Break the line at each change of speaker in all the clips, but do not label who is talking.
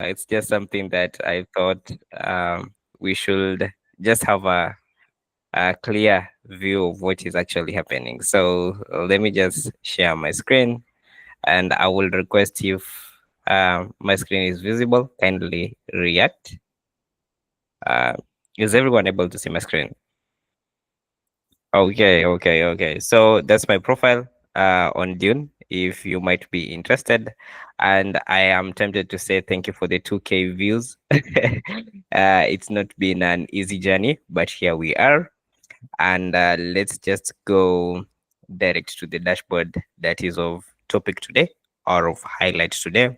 It's just something that I thought we should just have a clear view of what is actually happening. So let me just share my screen, and I will request if my screen is visible, kindly react. Uh, is everyone able to see my screen? Okay, okay, okay. So that's my profile on Dune, if you might be interested. And I am tempted to say thank you for the 2K views. It's not been an easy journey, but here we are. And let's just go direct to the dashboard that is of topic today or of highlight today.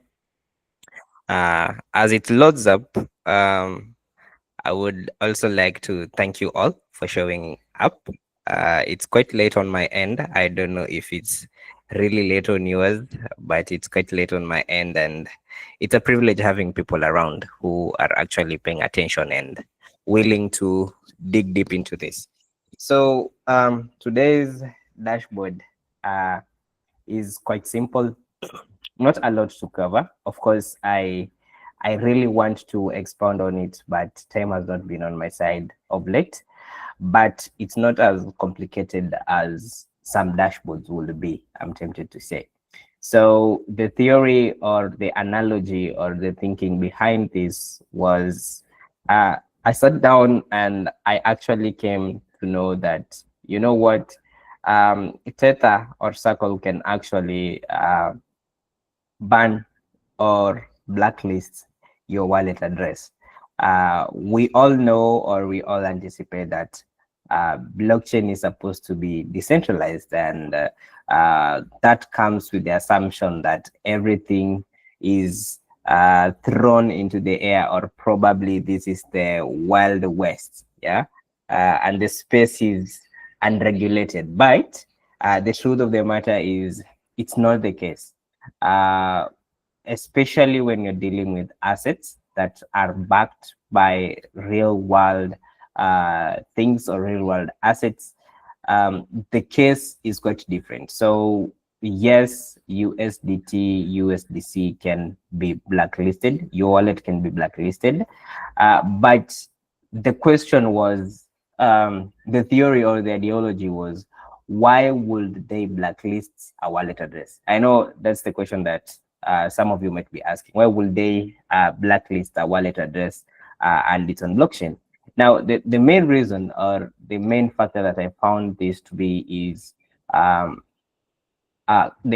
As it loads up, I would also like to thank you all for showing up. It's quite late on my end. I don't know if it's really late on yours, but it's quite late on my end. And it's a privilege having people around who are actually paying attention and willing to dig deep into this. So today's dashboard uh, is quite simple, not a lot to cover. Of course, I really want to expound on it, but time has not been on my side of late. But it's not as complicated as some dashboards would be, I'm tempted to say. So the theory or the analogy or the thinking behind this was I sat down and I actually came to know that, you know what, Tether or Circle can actually ban or blacklist your wallet address. We all know or we all anticipate that blockchain is supposed to be decentralized, and that comes with the assumption that everything is thrown into the air, or probably this is the wild west, yeah, and the space is unregulated. But the truth of the matter is it's not the case. Uh, Especially when you're dealing with assets that are backed by real world things or real world assets, the case is quite different. So yes, USDT, USDC can be blacklisted. Your wallet can be blacklisted. But the question was, the theory or the ideology was, why would they blacklist a wallet address? I know that's the question that some of you might be asking. Why will they blacklist a wallet address and it's on blockchain? Now, the main reason or the main factor that I found this to be is the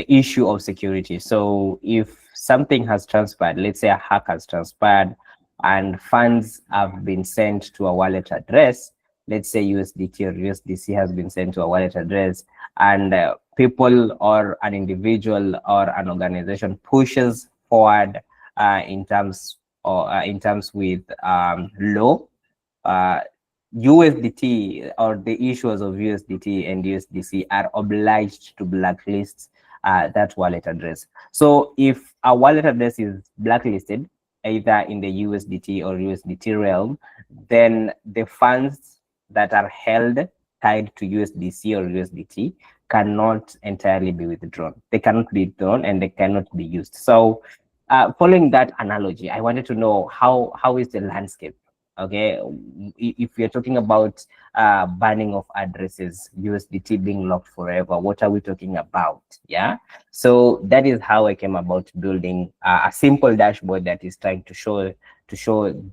issue of security. So if something has transpired, let's say a hack has transpired and funds have been sent to a wallet address, let's say USDT or USDC has been sent to a wallet address, and people or an individual or an organization pushes forward in terms or in terms with law, uh, USDT or the issuers of USDT and USDC are obliged to blacklist that wallet address. So if a wallet address is blacklisted, either in the USDT or USDT realm, then the funds that are held tied to USDC or USDT cannot entirely be withdrawn. They cannot be withdrawn and they cannot be used. So following that analogy, I wanted to know how is the landscape? Okay, if you're talking about banning of addresses, USDT being locked forever, what are we talking about? Yeah, so that is how I came about building a simple dashboard that is trying to show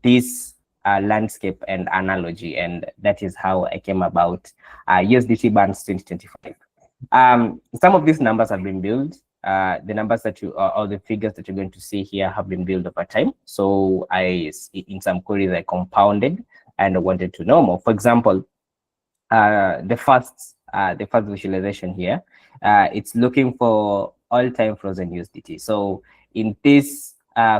this landscape and analogy, and that is how I came about USDT bans 2025. Some of these numbers have been built. The numbers that you or the figures that you're going to see here have been built over time. So in some queries, I compounded and I wanted to know more. For example, the first visualization here, it's looking for all-time frozen USDT. So in this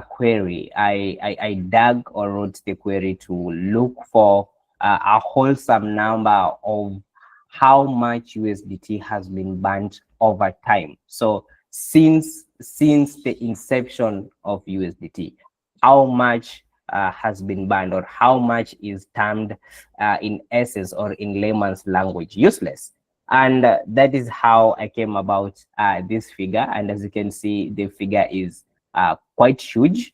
query, I dug or wrote the query to look for a wholesome number of how much USDT has been banned over time. So since the inception of USDT, how much has been banned, or how much is termed in essence or in layman's language useless. And that is how I came about this figure. And as you can see, the figure is quite huge.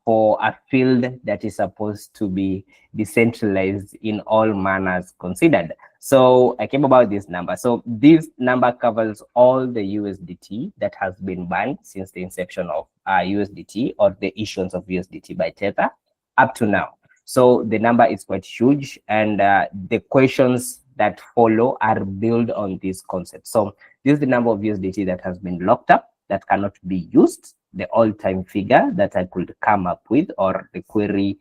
for a field that is supposed to be decentralized in all manners considered. So I came about this number. So this number covers all the USDT that has been banned since the inception of USDT or the issuance of USDT by Tether up to now. So the number is quite huge, and the questions that follow are built on this concept. So this is the number of USDT that has been locked up that cannot be used, the all-time figure that I could come up with, or the query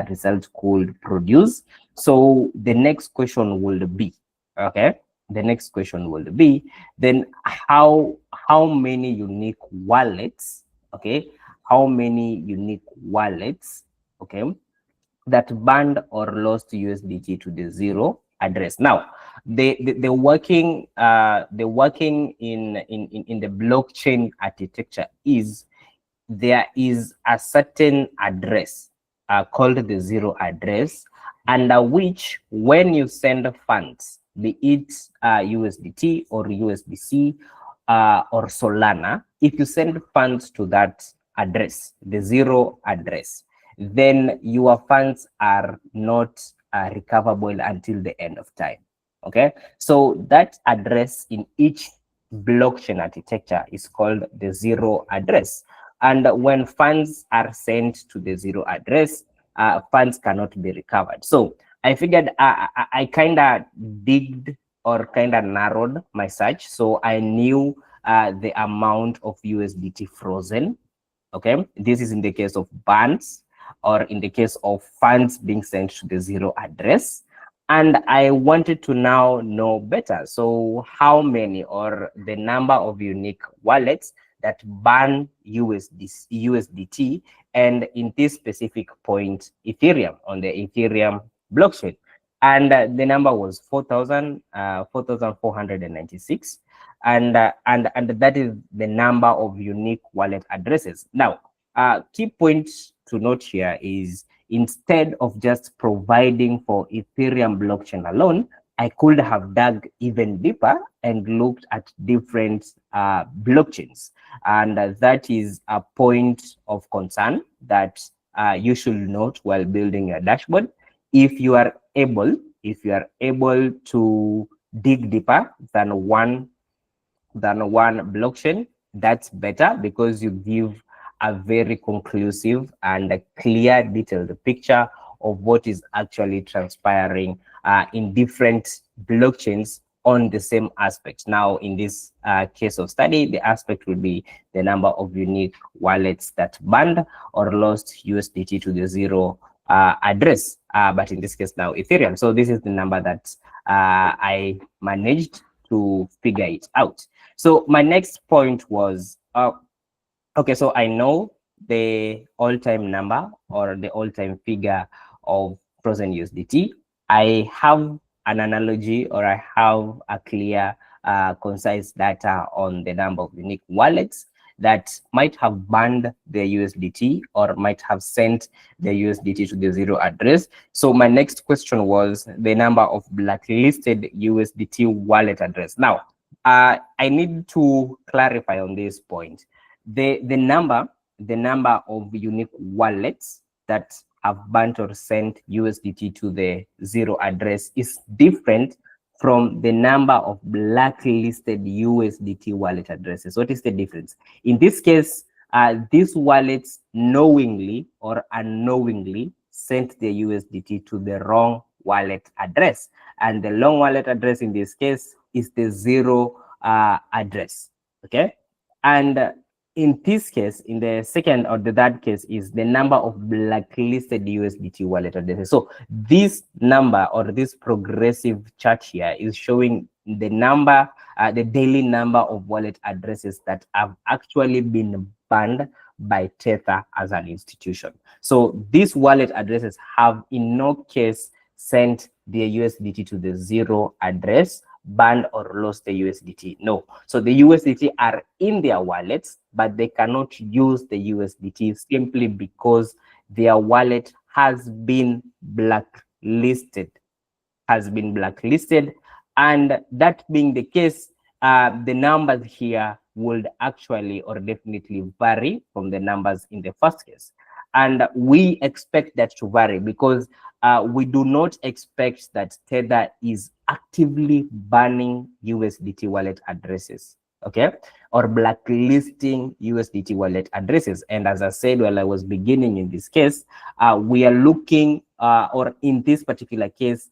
result could produce. So the next question will be, okay, the next question will be, then how many unique wallets, okay, how many unique wallets, okay, that banned or lost USDT to the zero address. Now, the working in the blockchain architecture is there is a certain address called the zero address, under which when you send funds, be it USDT or USDC or Solana, if you send funds to that address, the zero address, then your funds are not recoverable until the end of time. Okay, so that address in each blockchain architecture is called the zero address. And when funds are sent to the zero address, funds cannot be recovered. So I figured I kind of digged or kind of narrowed my search. So I knew the amount of USDT frozen. Okay, this is in the case of bans or in the case of funds being sent to the zero address. And I wanted to now know better. So how many, or the number of unique wallets that ban USDT, and in this specific point, Ethereum, on the Ethereum blockchain. And the number was 4,496. And that is the number of unique wallet addresses. Now, key point to note here is, instead of just providing for Ethereum blockchain alone, I could have dug even deeper and looked at different blockchains. And that is a point of concern that you should note while building your dashboard. If you are able to dig deeper than one blockchain, that's better, because you give a very conclusive and a clear, detailed picture of what is actually transpiring in different blockchains on the same aspect. Now, in this case of study, the aspect would be the number of unique wallets that banned or lost USDT to the zero address, but in this case now Ethereum. So this is the number that I managed to figure it out. So my next point was, okay, so I know the all-time number or the all-time figure of frozen USDT. I have an analogy, or I have a clear, concise data on the number of unique wallets that might have banned the USDT or might have sent the USDT to the zero address. So my next question was the number of blacklisted USDT wallet address. Now, I need to clarify on this point. The number of unique wallets that have banned or sent USDT to the zero address is different from the number of blacklisted USDT wallet addresses. What is the difference? In this case, these wallets knowingly or unknowingly sent the USDT to the wrong wallet address, and the wrong wallet address in this case is the zero address. Okay, and in this case, in the second or the third case, is the number of blacklisted USDT wallet addresses. So this number, or this progressive chart here, is showing the number, the daily number of wallet addresses that have actually been banned by Tether as an institution. So these wallet addresses have in no case sent the USDT to the zero address, banned or lost the USDT. No. So the USDT are in their wallets, but they cannot use the USDT simply because their wallet has been blacklisted. And that being the case, the numbers here would actually or definitely vary from the numbers in the first case. and we expect that to vary because we do not expect that Tether is actively banning USDT wallet addresses, okay, or blacklisting USDT wallet addresses. And as I said while I was beginning in this case, we are looking, or in this particular case,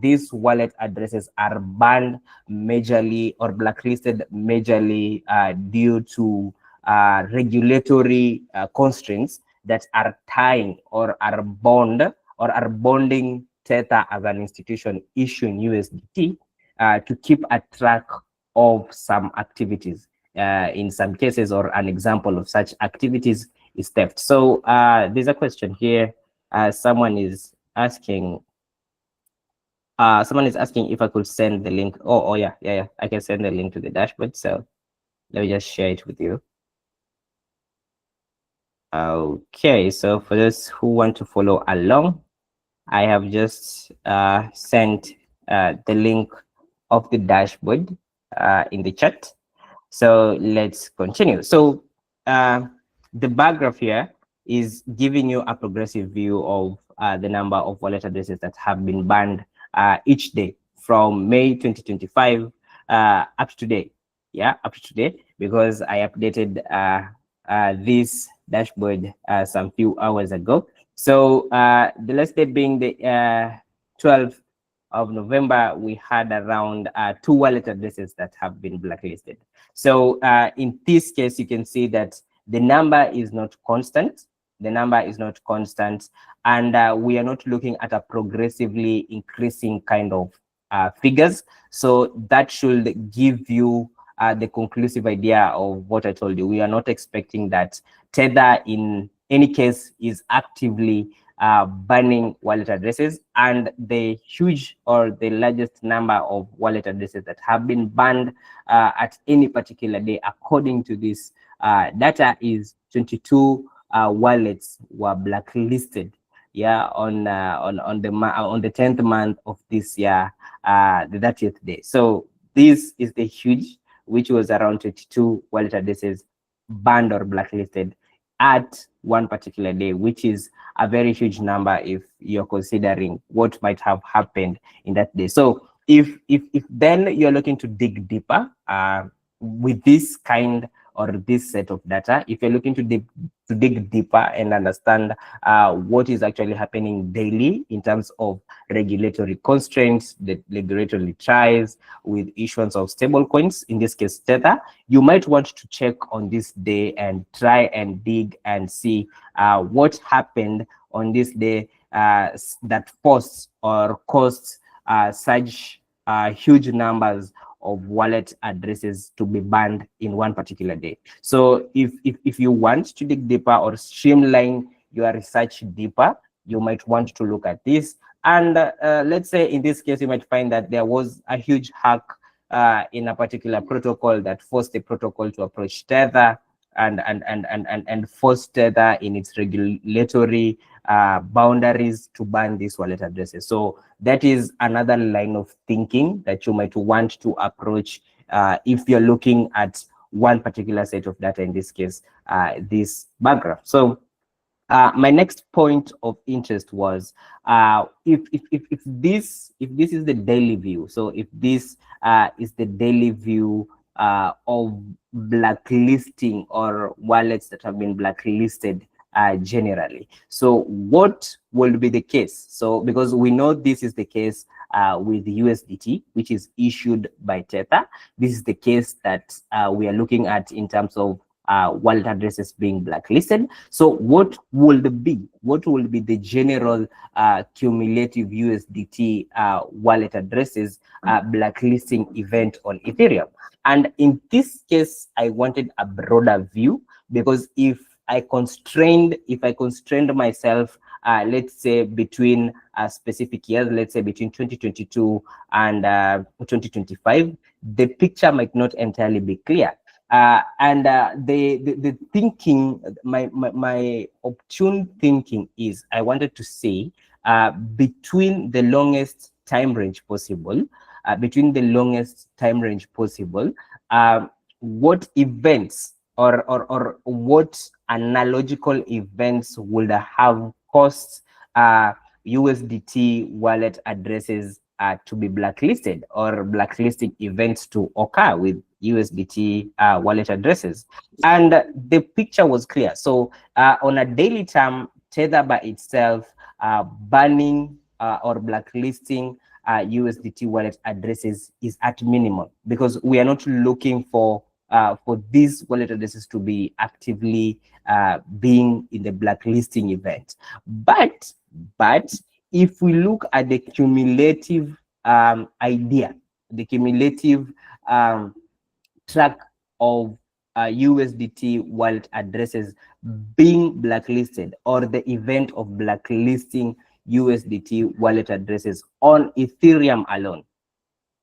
these wallet addresses are banned majorly or blacklisted majorly due to regulatory constraints that are tying or are bonding Tether as an institution issuing USDT to keep a track of some activities. In some cases, or an example of such activities is theft. So there's a question here. Someone is asking if I could send the link. Oh yeah, I can send the link to the dashboard. So let me just share it with you. Okay, so for those who want to follow along, I have just sent the link of the dashboard in the chat. So let's continue. So the bar graph here is giving you a progressive view of the number of wallet addresses that have been banned each day from May 2025 up to today. Yeah, up to today, because I updated this dashboard some few hours ago. So the last day being the 12th of November, we had around 2 wallet addresses that have been blacklisted. So in this case, you can see that the number is not constant. The number is not constant, and we are not looking at a progressively increasing kind of figures. So that should give you the conclusive idea of what I told you. We are not expecting that Tether in any case is actively banning wallet addresses, and the huge or the largest number of wallet addresses that have been banned at any particular day, according to this data, is 22 wallets were blacklisted. Yeah, on the 10th month of this year, the 30th day. So this is the huge, which was around 22 wallet addresses banned or blacklisted at one particular day, which is a very huge number if you're considering what might have happened in that day. So if then you're looking to dig deeper with this kind or this set of data, if you're looking to dig deeper and understand what is actually happening daily in terms of regulatory constraints, the regulatory tries with issuance of stable coins, in this case Tether, you might want to check on this day and try and dig and see what happened on this day that forced or caused such huge numbers of wallet addresses to be banned in one particular day. So if you want to dig deeper or streamline your research deeper, you might want to look at this. And let's say in this case, you might find that there was a huge hack in a particular protocol that forced the protocol to approach Tether and forced Tether in its regulatory boundaries to ban these wallet addresses. So that is another line of thinking that you might want to approach if you're looking at one particular set of data, in this case, this bar graph. So my next point of interest was if this is the daily view. So if this is the daily view of blacklisting or wallets that have been blacklisted generally. So what will be the case? So because we know this is the case with USDT, which is issued by Tether. This is the case that we are looking at in terms of wallet addresses being blacklisted. So what will be the general cumulative USDT wallet addresses blacklisting event on Ethereum? And in this case, I wanted a broader view, because if I constrained myself, let's say between specific years, let's say between 2022 and 2025, the picture might not entirely be clear. And the thinking, my opportune thinking is, I wanted to say between the longest time range possible, what events or what analogical events would have caused USDT wallet addresses to be blacklisted, or blacklisting events to occur with USDT wallet addresses. And the picture was clear. So on a daily term, Tether by itself banning or blacklisting USDT wallet addresses is at minimum, because we are not looking for these wallet addresses to be actively being in the blacklisting event. But if we look at the cumulative idea, the cumulative track of USDT wallet addresses being blacklisted, or the event of blacklisting USDT wallet addresses on Ethereum alone,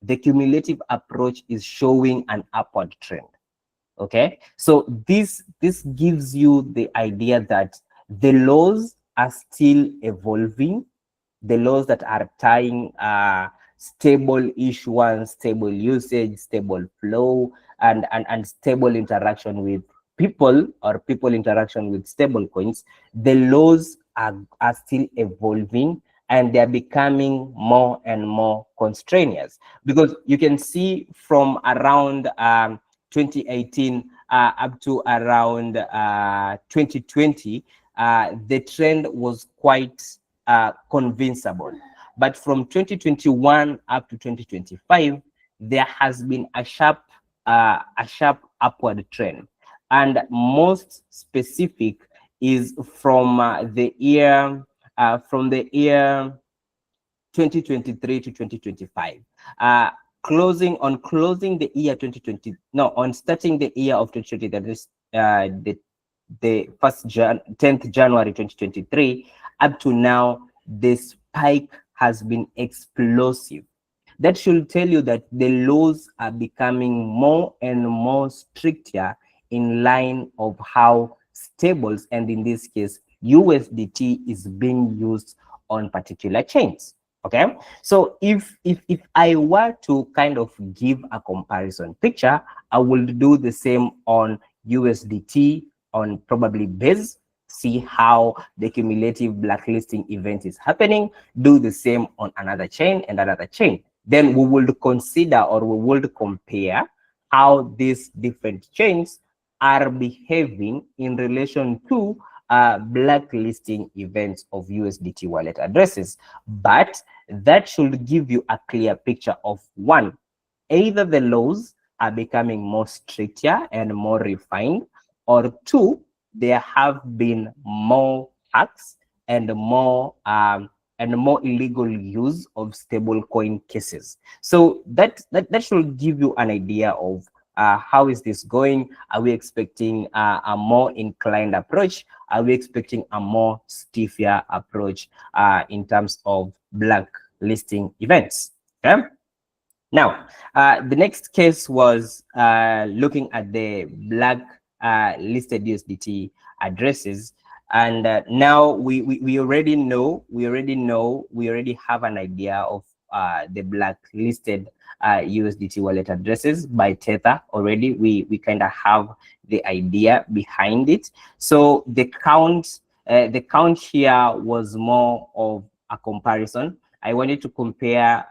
the cumulative approach is showing an upward trend. Okay, so this gives you the idea that the laws are still evolving. The laws that are tying stable issuance, stable usage, stable flow, and stable interaction with people, or people interaction with stable coins, the laws are still evolving, and they're becoming more and more constrainers, because you can see from around 2018 up to around 2020, the trend was quite convincible. But from 2021 up to 2025, there has been a sharp upward trend, and most specific is from the year 2023 to 2025. Closing the year 2020, no, on starting the year of 2020, that is the 10th January 2023, up to now, the spike has been explosive. That should tell you that the laws are becoming more and more stricter, in line of how stables, and in this case USDT, is being used on particular chains. Okay, so if I were to kind of give a comparison picture, I will do the same on USDT, on probably Base, see how the cumulative blacklisting event is happening, do the same on another chain and another chain. Then we will consider, or we will compare how these different chains are behaving in relation to blacklisting events of USDT wallet addresses. But that should give you a clear picture of, one, either the laws are becoming more stricter and more refined, or two, there have been more hacks and more illegal use of stablecoin cases. So that should give you an idea of how is this going? Are we expecting a more inclined approach? Are we expecting a more stiffer approach in terms of blacklisting events? Okay. Now, the next case was looking at the black listed USDT addresses, and now we already have an idea of the blacklisted USDT wallet addresses by Tether already. We kind of have the idea behind it. So the count here was more of a comparison. I wanted to compare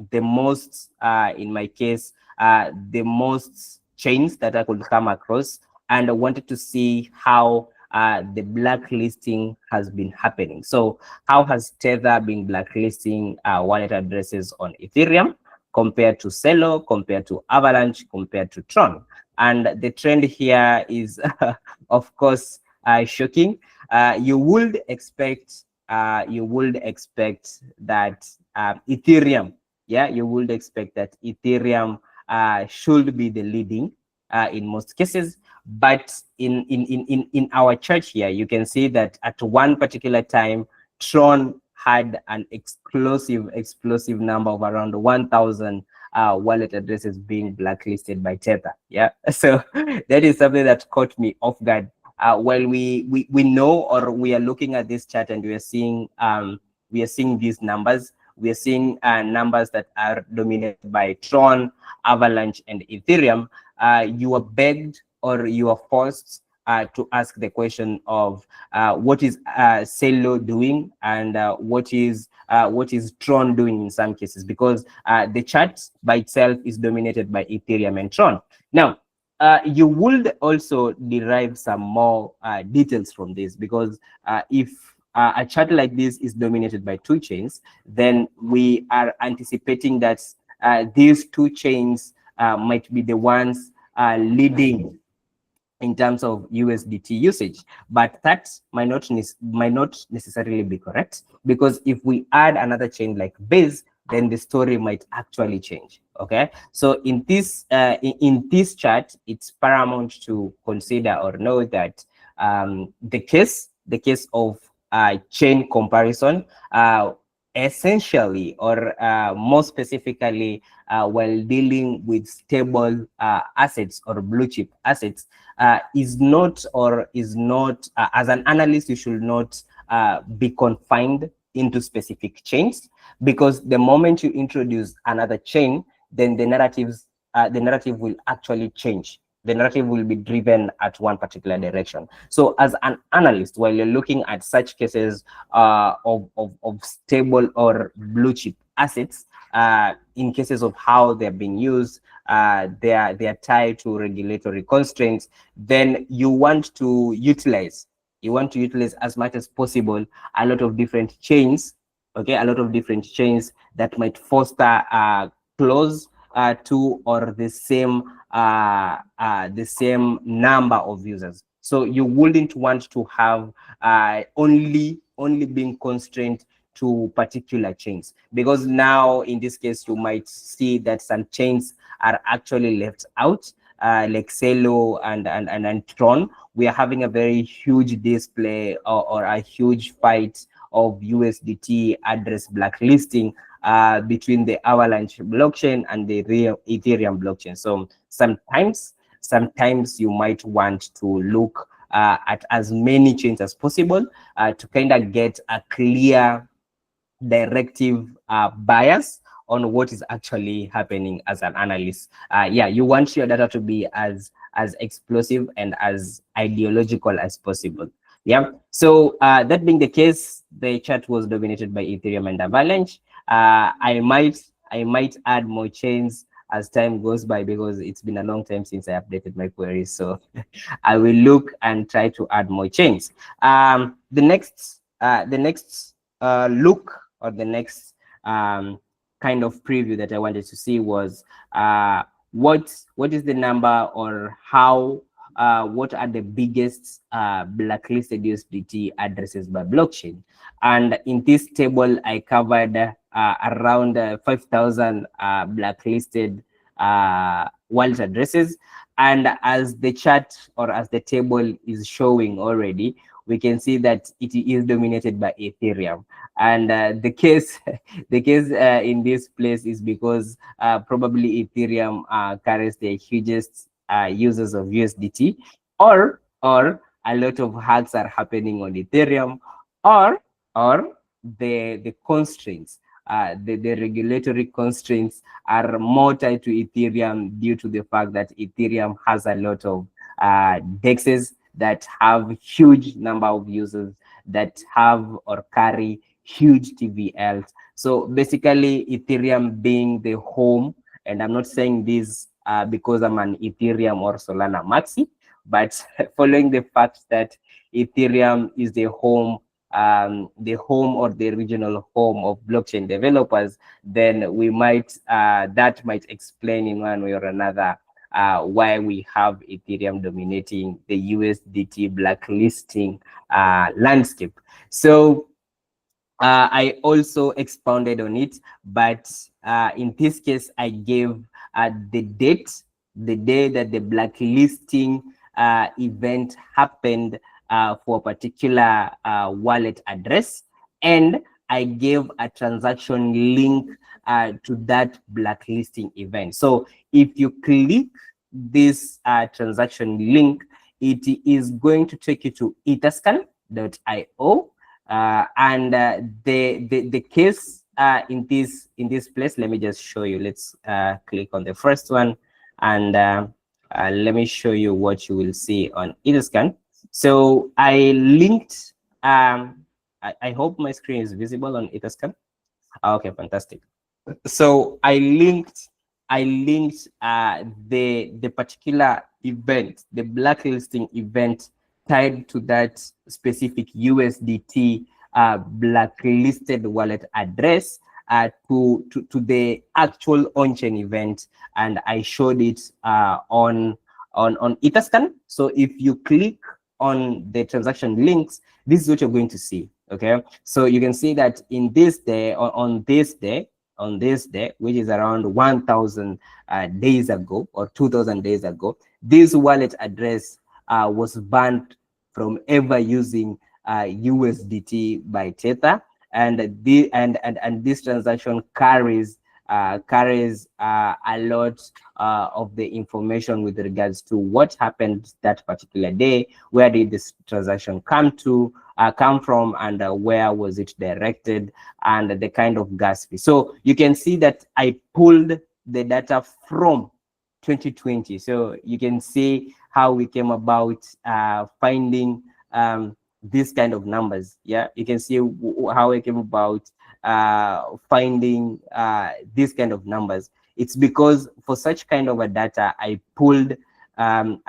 the most, in my case, the most chains that I could come across, and I wanted to see how the blacklisting has been happening. So how has Tether been blacklisting wallet addresses on Ethereum compared to Celo, compared to Avalanche, compared to Tron? And the trend here is, of course, shocking. You would expect that Ethereum, you would expect that Ethereum should be the leading in most cases. But in our chart here, you can see that at one particular time, Tron had an explosive number of around 1,000 wallet addresses being blacklisted by Tether. Yeah, so that is something that caught me off guard. While we know, or we are looking at this chart, and we are seeing these numbers. We are seeing numbers that are dominated by Tron, Avalanche, and Ethereum. You are begged, or you are forced to ask the question of what is Celo doing, and what is Tron doing in some cases, because the chart by itself is dominated by Ethereum and Tron. Now, you would also derive some more details from this, because if a chart like this is dominated by two chains, then we are anticipating that these two chains might be the ones leading in terms of USDT usage, but that might not necessarily be correct, because if we add another chain like Base, then the story might actually change. Okay, so in this chart, it's paramount to consider or know that the case of chain comparison, essentially, or more specifically, while dealing with stable assets or blue chip assets, is not, as an analyst, you should not be confined into specific chains, because the moment you introduce another chain, then the narrative will actually change. The narrative will be driven at one particular direction. So as an analyst, while you're looking at such cases of stable or blue chip assets, in cases of how they're being used, they are tied to regulatory constraints, then you want to utilize as much as possible a lot of different chains, okay, a lot of different chains that might foster close to or the same number of users. So you wouldn't want to have only being constrained to particular chains, because now in this case you might see that some chains are actually left out, like Celo and Tron. We are having a very huge display, or a huge fight of USDT address blacklisting between the Avalanche blockchain and the real Ethereum blockchain. So sometimes you might want to look at as many chains as possible to kind of get a clear directive bias on what is actually happening as an analyst. Yeah, you want your data to be as explosive and as ideological as possible. Yeah, so that being the case, the chart was dominated by Ethereum and Avalanche. I might add more chains as time goes by, because it's been a long time since I updated my queries, so I will look and try to add more chains. The next look, or the next kind of preview that I wanted to see was what is the number, or how what are the biggest blacklisted USDT addresses by blockchain. And in this table, I covered around 5,000 blacklisted wallet addresses. And as the chart, or as the table is showing already, we can see that it is dominated by Ethereum. And the case in this place is because probably Ethereum carries the hugest users of USDT, or a lot of hacks are happening on Ethereum, or the constraints, the regulatory constraints are more tied to Ethereum, due to the fact that Ethereum has a lot of dexes that have huge number of users, that have or carry huge TVLs. So basically, Ethereum being the home, and I'm not saying this because I'm an Ethereum or Solana maxi, but following the fact that Ethereum is the home or the regional home of blockchain developers, then we might that might explain in one way or another why we have Ethereum dominating the USDT blacklisting landscape. So I also expounded on it, but in this case, I gave the day that the blacklisting event happened for a particular wallet address, and I gave a transaction link to that blacklisting event. So if you click this transaction link, it is going to take you to etherscan.io. And the case in this place, let me just show you. Let's click on the first one, and Let me show you what you will see on Etherscan. So I linked, I hope my screen is visible on Etherscan. Okay, fantastic. So I linked the particular event, the blacklisting event tied to that specific USDT blacklisted wallet address to the actual on-chain event, and I showed it on Etherscan. So if you click on the transaction links, this is what you're going to see. Okay, so you can see that in this day, on this day, which is around 1,000 days ago or 2,000 days ago, this wallet address was banned from ever using USDT by Tether, and this transaction carries a lot of the information with regards to what happened that particular day, where did this transaction come from, and where was it directed, and the kind of gas fee. So you can see that I pulled the data from 2020. So you can see how we came about finding these kind of numbers. Yeah, you can see how I came about finding these kind of numbers. It's because for such kind of a data, I pulled from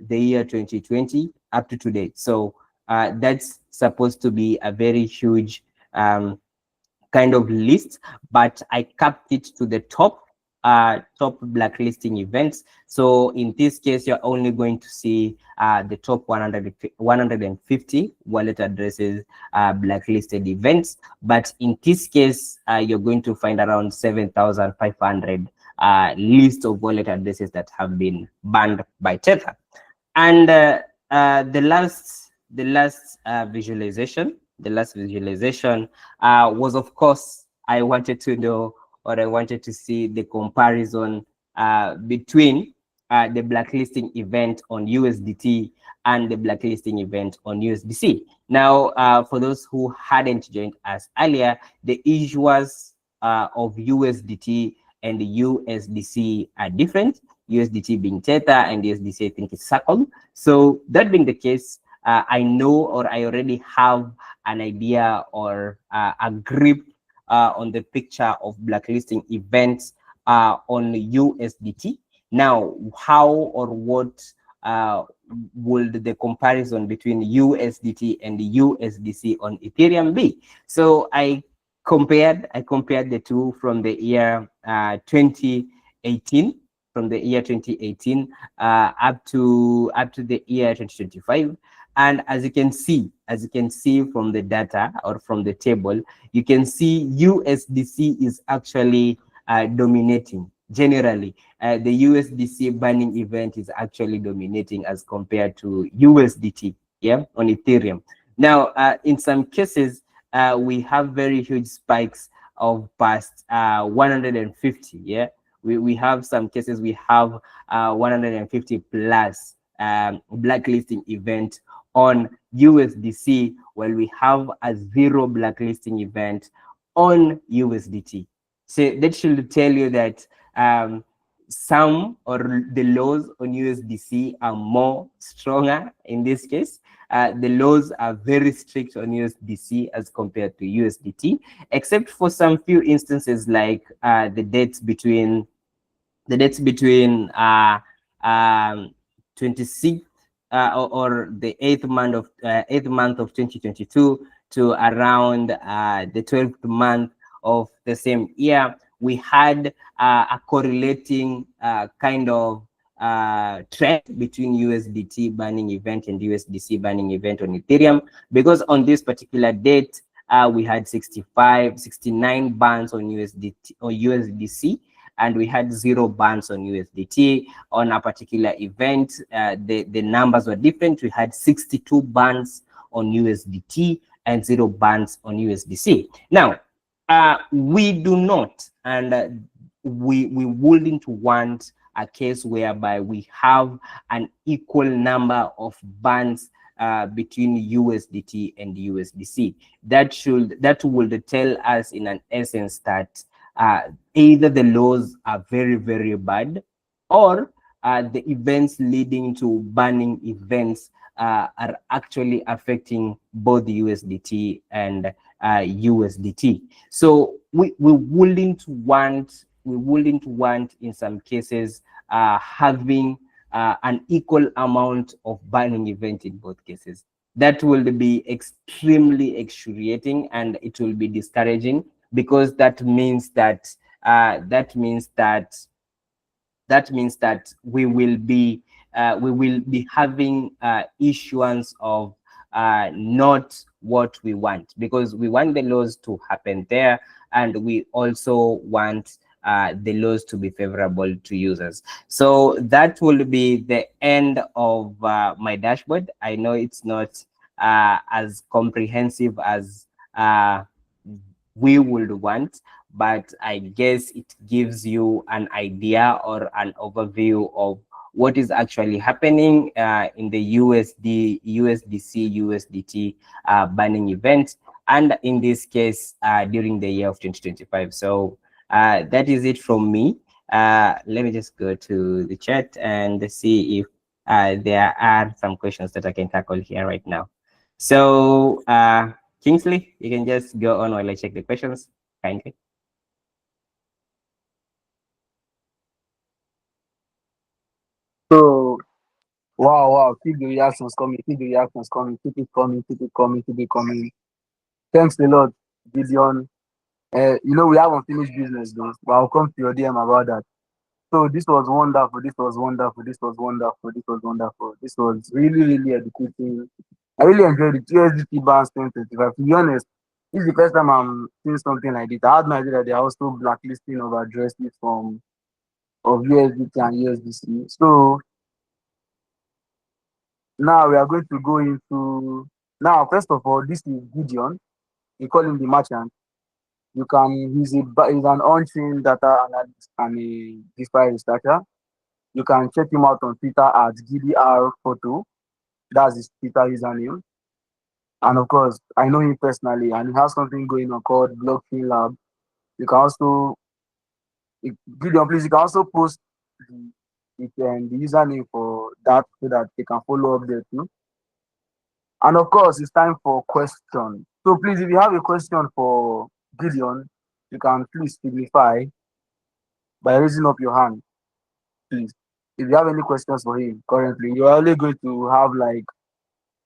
the year 2020 up to today. So that's supposed to be a very huge kind of list, but I capped it to the top blacklisting events. So in this case, you're only going to see the top 150 wallet addresses blacklisted events, but in this case you're going to find around 7,500 list of wallet addresses that have been banned by Tether. And the last visualization was, of course, I wanted to know, or I wanted to see the comparison between the blacklisting event on USDT and the blacklisting event on USDC. Now, for those who hadn't joined us earlier, the issuers of USDT and the USDC are different. USDT being Tether and USDC, I think, is Circle. So that being the case, I know, or I already have an idea or a grip on the picture of blacklisting events on USDT. Now, how or what would the comparison between USDT and the USDC on Ethereum be? So I compared the two from the year 2018, up to the year 2025. And as you can see from the data or from the table, you can see USDC is actually dominating. Generally, the USDC banning event is actually dominating as compared to USDT, yeah, on Ethereum. Now, in some cases, we have very huge spikes of past 150, yeah. We have some cases, we have 150 plus blacklisting event on USDC, while we have a zero blacklisting event on USDT. So that should tell you that some or the laws on USDC are more stronger in this case. The laws are very strict on USDC as compared to USDT, except for some few instances like the dates between 26th or the 8th month of 2022 to around the 12th month of the same year. We had a correlating kind of trend between USDT banning event and USDC banning event on Ethereum, because on this particular date we had 69 bans on USDT or USDC, and we had 0 bans on USDT. On a particular event, the numbers were different. We had 62 bans on USDT and 0 bans on USDC. Now, we do not, and we wouldn't want a case whereby we have an equal number of bans between USDT and USDC. That would tell us in an essence that either the laws are very, very bad, or the events leading to banning events are actually affecting both USDT and USDT. So we wouldn't want in some cases having an equal amount of banning event in both cases. That will be extremely excruciating, and it will be discouraging, because that means that we will be having issuance of not what we want, because we want the laws to happen there, and we also want the laws to be favorable to users. So that will be the end of my dashboard. I know it's not as comprehensive as we would want, but I guess it gives you an idea or an overview of what is actually happening in the USDC, USDT banning event, and in this case, during the year of 2025. So that is it from me. Let me just go to the chat and see if there are some questions that I can tackle here right now. So Kingsley, you can just go on while I check the questions, kindly.
So, wow, keep the reactions coming, keep the reactions coming, keep it coming, keep it coming, keep it coming. Thanks a lot, Gideon. We have unfinished business though, but I'll come to your DM about that. So this was wonderful, this was wonderful, this was wonderful, this was wonderful. This was really, really educating. I really enjoyed it. USDT Bands 2025. To be honest, this is the first time I'm seeing something like this. I had no idea that they are also blacklisting of address lists of USDT and USDC. So now we are going to go into now. First of all, this is Gideon. We call him the merchant. You can he's an on-chain data analyst and a DeFi researcher. You can check him out on Twitter at GDR Photo. That's his Twitter username. And of course, I know him personally, and he has something going on called Blockchain Lab. You can also Gideon, please. You can also post the username for that so that they can follow up there too. And of course, it's time for questions. So please, if you have a question for Gideon, you can please signify by raising up your hand, please. If you have any questions for him currently, you're only going to have like,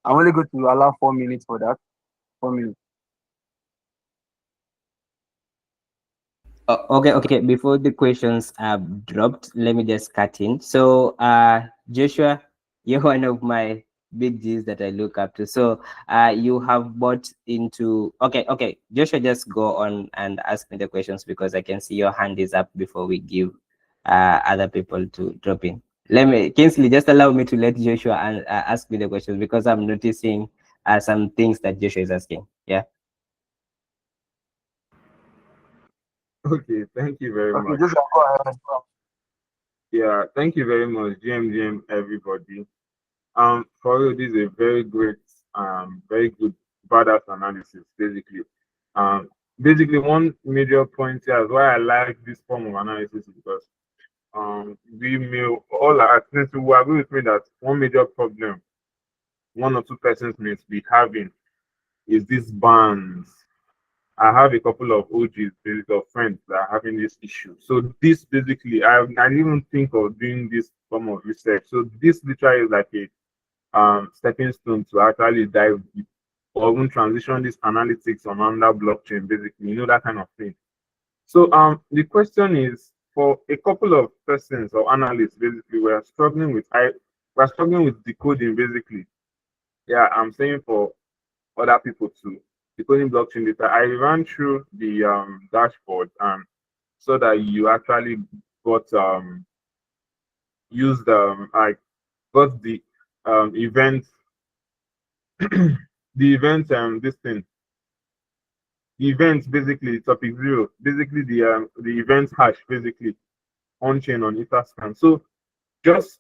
I'm only going to allow 4 minutes for that. 4 minutes.
Okay. Before the questions are dropped, let me just cut in. So, Joshua, you're one of my big G's that I look up to. So, you have bought into. Okay. Joshua, just go on and ask me the questions, because I can see your hand is up before we give other people to drop in. Let me, Kingsley, just allow me to let Joshua ask me the questions, because I'm noticing some things that Joshua is asking. Yeah.
Okay, thank you very
Okay,
much.
just go ahead.
Yeah, thank you very much, GM, everybody. For you, this is a very good badass analysis, basically. Basically, one major point here is why I like this form of analysis is because we may all are who agree with me that one major problem one or two persons may be having is these bans. I have a couple of OGs, basically, of friends that are having this issue. So this basically, I didn't even think of doing this form of research. So this literally is like a stepping stone to actually dive deep or even transition this analytics on under blockchain, basically, that kind of thing. So the question is for a couple of persons or analysts, basically, we're struggling with decoding, basically. Yeah, I'm saying for other people too. Decoding blockchain data. I ran through the dashboard and so that you actually got used I got the event the event this thing the event basically topic 0 basically the event hash basically on chain on Etherscan. So just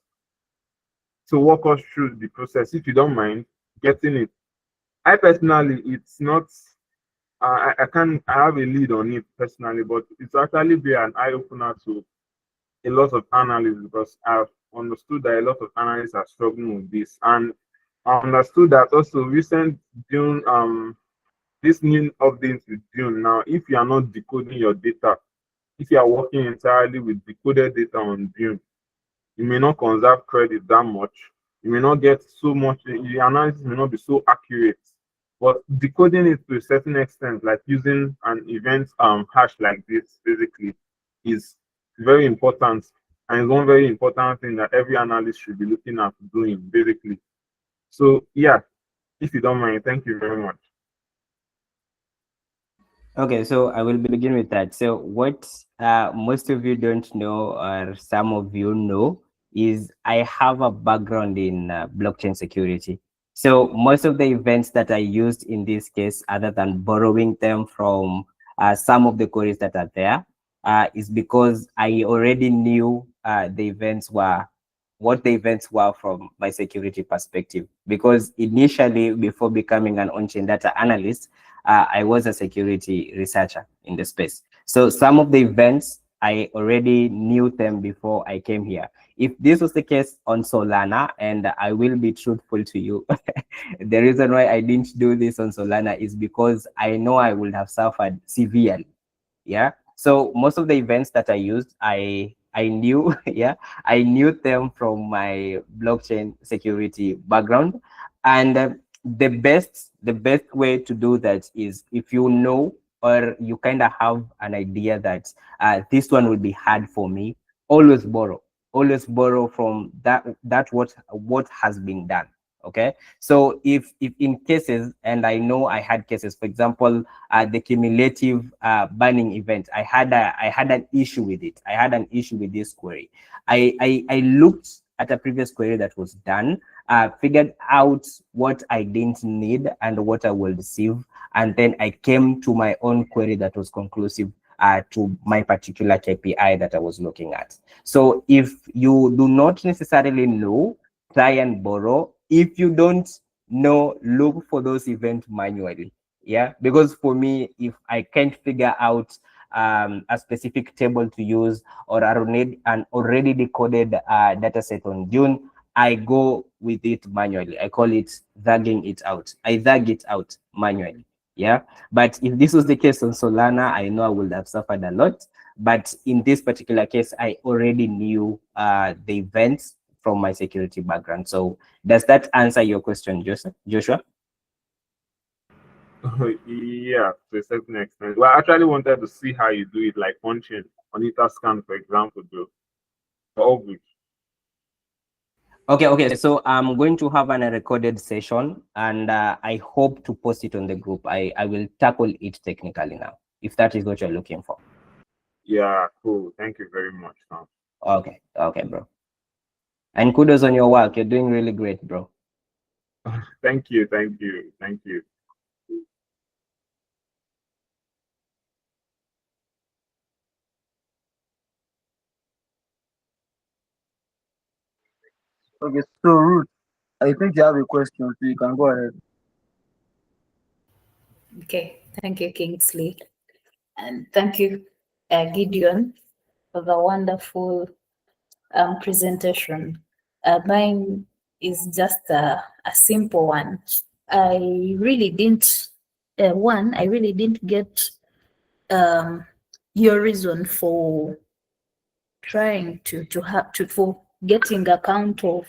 to walk us through the process, if you don't mind getting it. I personally, it's not I have a lead on it personally, but it's actually be an eye opener to a lot of analysts because understood that a lot of analysts are struggling with this, and I understood that also recent Dune this new update with Dune now. If you are not decoding your data, if you are working entirely with decoded data on Dune, you may not conserve credit that much. You may not get so much, your analysis may not be so accurate. But decoding it to a certain extent, like using an event hash like this, basically, is very important. And it's one very important thing that every analyst should be looking at doing, basically. So yeah, if you don't mind, thank you very much.
Okay, so I will begin with that. So what most of you don't know, or some of you know, is I have a background in blockchain security. So most of the events that I used in this case, other than borrowing them from some of the queries that are there, is because I already knew the events were what the events were from my security perspective. Because initially, before becoming an on-chain data analyst, I was a security researcher in the space. So some of the events, I already knew them before I came here. If this was the case on Solana, and I will be truthful to you, the reason why I didn't do this on Solana is because I know I would have suffered severely. Yeah, so most of the events that I used, I knew yeah, I knew them from my blockchain security background. And the best way to do that is if you know, or you kind of have an idea that this one will be hard for me, always borrow, always borrow from that what has been done. Okay, so if in cases, and I know I had cases, for example, the cumulative burning event, I had an issue with it. I had an issue with this query. I looked at a previous query that was done, figured out what I didn't need and what I will receive, and then I came to my own query that was conclusive to my particular KPI that I was looking at. So if you do not necessarily know, try and borrow. If you don't know, look for those events manually. Yeah, because for me, if I can't figure out a specific table to use, or I need an already decoded data set on Dune, I go with it manually. I call it zagging it out. I zag it out manually. Yeah, but if this was the case on Solana, I know I would have suffered a lot. But in this particular case, I already knew the events from my security background. So does that answer your question, Joshua?
Yeah, to a certain extent. Well, I actually wanted to see how you do it, like punching on Etherscan, for example, though. All good.
Okay. So I'm going to have a recorded session, and I hope to post it on the group. I will tackle it technically now, if that is what you're looking for.
Yeah, cool. Thank you very much, Sam.
Okay, bro. And kudos on your work. You're doing really great, bro.
Thank you, thank you, thank you.
Okay, so Ruth, I think you have a question, so you can go ahead.
Okay, thank you, Kingsley. And thank you, Gideon, for the wonderful presentation. Mine is just a simple one. I really didn't, I really didn't get your reason for trying to have to for getting a count of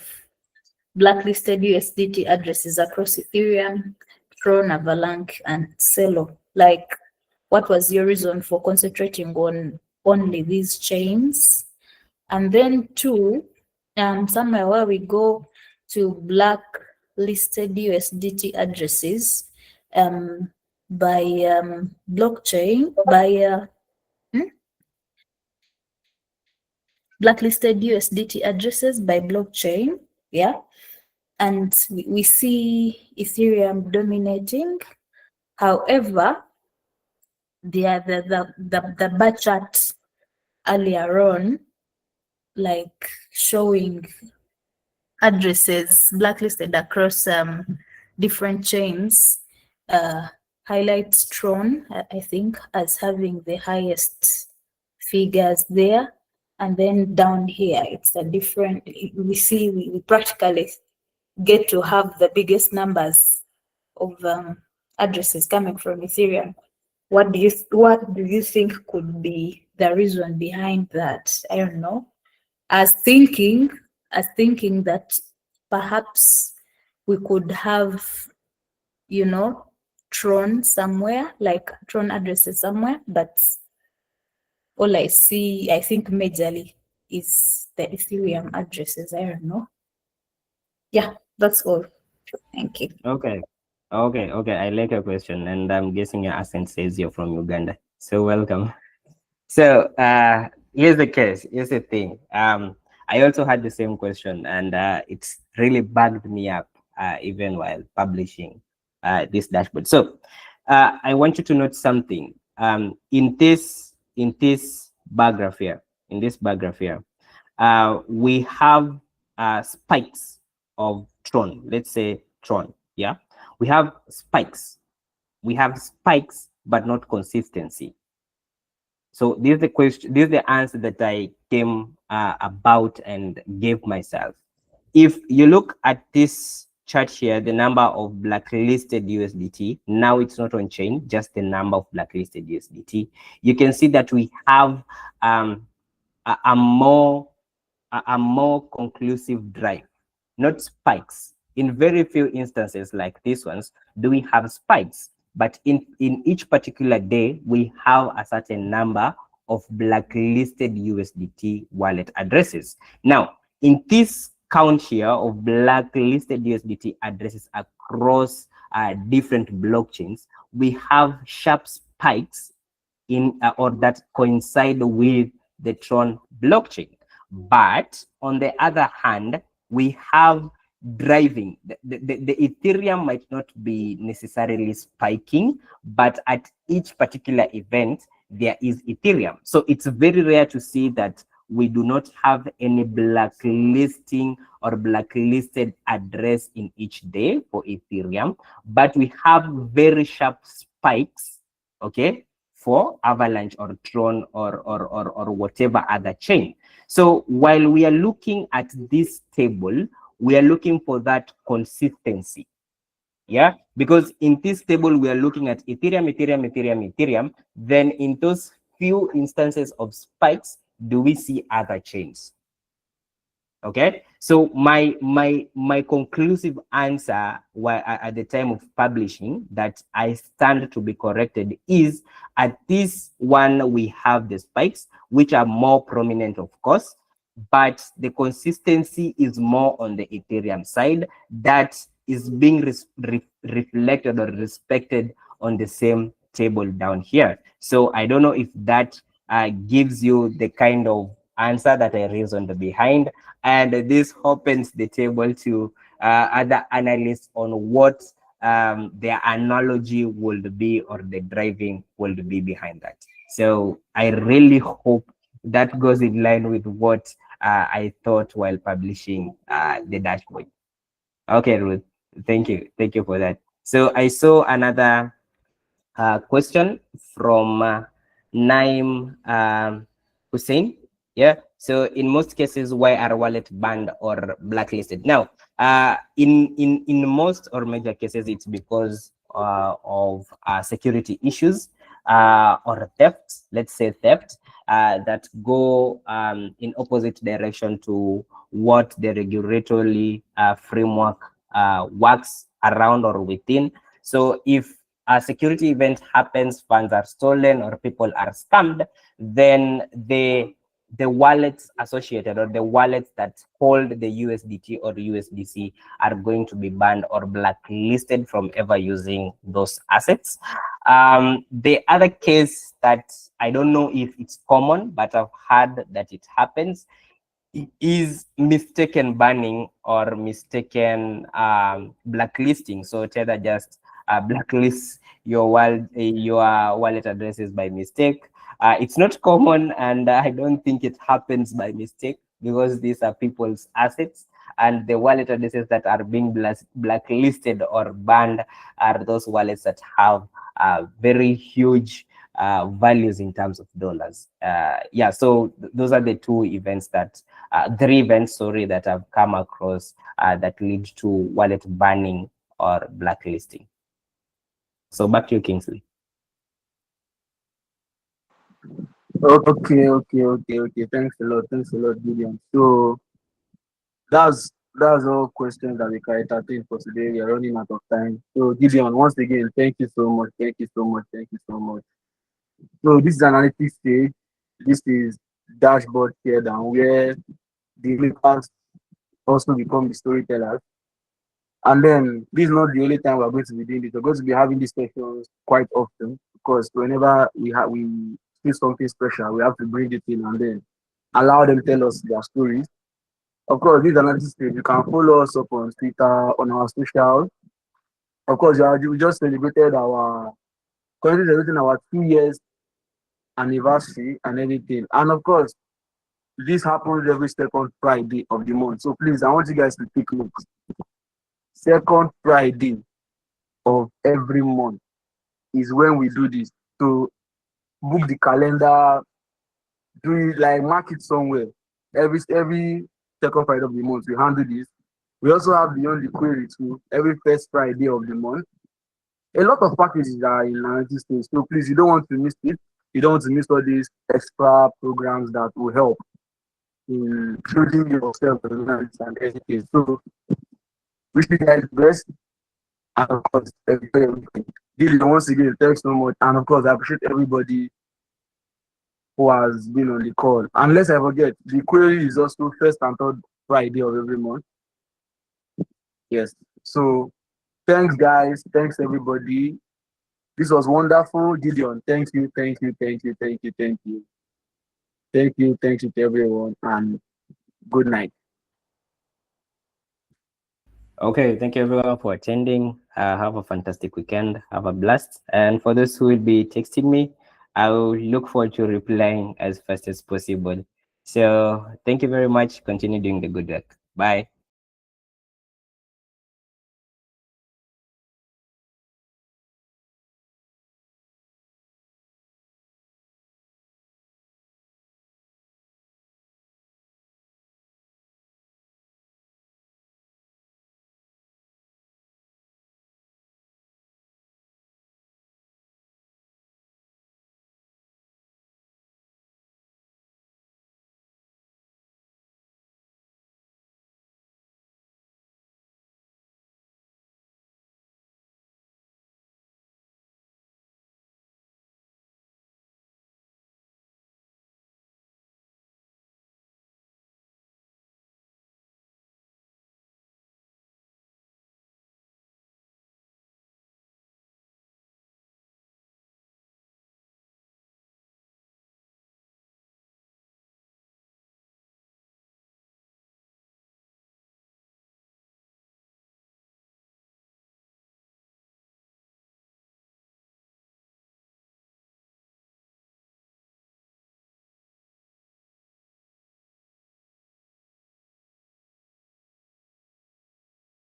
blacklisted USDT addresses across Ethereum, Tron, Avalanche, and Celo. Like, what was your reason for concentrating on only these chains? And then two, somewhere where we go to blacklisted USDT addresses by blockchain, by blacklisted USDT addresses by blockchain, yeah. And we see Ethereum dominating. However, the bar chart earlier on, like showing addresses blacklisted across different chains, highlights Tron, I think, as having the highest figures there. And then down here, it's a different, we see, we practically get to have the biggest numbers of addresses coming from Ethereum. What do you think could be the reason behind that? I don't know. As thinking that perhaps we could have, Tron somewhere, like Tron addresses somewhere, but all I see, I think majorly is the Ethereum addresses. I don't know. Yeah, that's all. Thank you.
Okay. Okay. I like your question, and I'm guessing your accent says you're from Uganda. So welcome. So here's the case. Here's the thing. I also had the same question, and it's really bugged me up even while publishing this dashboard. So I want you to note something. In this bar graph here, we have spikes of Tron. Let's say Tron. Yeah, we have spikes. We have spikes, but not consistency. So this is the question. This is the answer that I came about and gave myself. If you look at this chart here, the number of blacklisted USDT, now it's not on chain, just the number of blacklisted USDT. You can see that we have a more conclusive drive, not spikes. In very few instances like these ones, do we have spikes? But in each particular day, we have a certain number of blacklisted USDT wallet addresses. Now, in this count here of blacklisted USDT addresses across different blockchains, we have sharp spikes in or that coincide with the Tron blockchain. But on the other hand, we have driving. The Ethereum might not be necessarily spiking, but at each particular event, there is Ethereum. So it's very rare to see that we do not have any blacklisting or blacklisted address in each day for Ethereum, but we have very sharp spikes, okay, for Avalanche or Tron or whatever other chain. So while we are looking at this table, we are looking for that consistency. Yeah, because in this table, we are looking at Ethereum. Then in those few instances of spikes, do we see other chains? Okay, so my conclusive answer at the time of publishing that I stand to be corrected is at this one we have the spikes, which are more prominent, of course, but the consistency is more on the Ethereum side that is being reflected or respected on the same table down here. So I don't know if that gives you the kind of answer that I reasoned behind, and this opens the table to other analysts on what their analogy would be or the driving would be behind that. So I really hope that goes in line with what I thought while publishing the dashboard. Okay, Ruth, thank you for that. So I saw another question from Naim Hussein. Yeah, so in most cases, why are wallet banned or blacklisted? Now, in most or major cases, it's because of security issues or theft. Let's say theft that go in opposite direction to what the regulatory framework works around or within. So if a security event happens, funds are stolen or people are scammed, then the wallets associated or the wallets that hold the USDT or USDC are going to be banned or blacklisted from ever using those assets. The other case that I don't know if it's common, but I've heard that it happens, is mistaken banning or mistaken blacklisting. So Tether just blacklist your wallet addresses by mistake. It's not common, and I don't think it happens by mistake because these are people's assets, and the wallet addresses that are being blacklisted or banned are those wallets that have very huge values in terms of dollars. Yeah, so those are the two events that, three events, sorry, that I've come across that lead to wallet banning or blacklisting. So back to you, Kingsley.
Okay. Thanks a lot, Gideon. So that's all questions that we can entertain for today. We are running out of time. So Gideon, once again, thank you so much. Thank you so much. So this is analytics stage. This is dashboard teardown where the makers also become the storytellers. And then this is not the only time we're going to be doing this. We're going to be having these sessions quite often because whenever we see something special, we have to bring it in and then allow them tell us their stories. Of course, this analysis page, you can follow us up on Twitter, on our social. Of course, we just celebrated currently celebrating our 2 years anniversary and everything. And of course, this happens every second Friday of the month. So please, I want you guys to take note. Second Friday of every month is when we do this. So book the calendar, do it like mark it somewhere. Every second Friday of the month, we handle this. We also have Beyond the Query too, every first Friday of the month. A lot of packages are in analytics stage, so please, you don't want to miss it. You don't want to miss all these extra programs that will help in building yourself as an analyst and everything. So, wish you guys the best, and of course, everything. Dylan, once again, thanks so much, and of course, I appreciate everybody who has been on the call. Unless I forget, the query is also first and third Friday of every month. Yes. So thanks, guys. Thanks, everybody. This was wonderful. Gideon, thank you. Thank you to everyone, and good night.
Okay, thank you everyone for attending. Have a fantastic weekend. Have a blast. And for those who will be texting me, I will look forward to replying as fast as possible. So thank you very much. Continue doing the good work. Bye.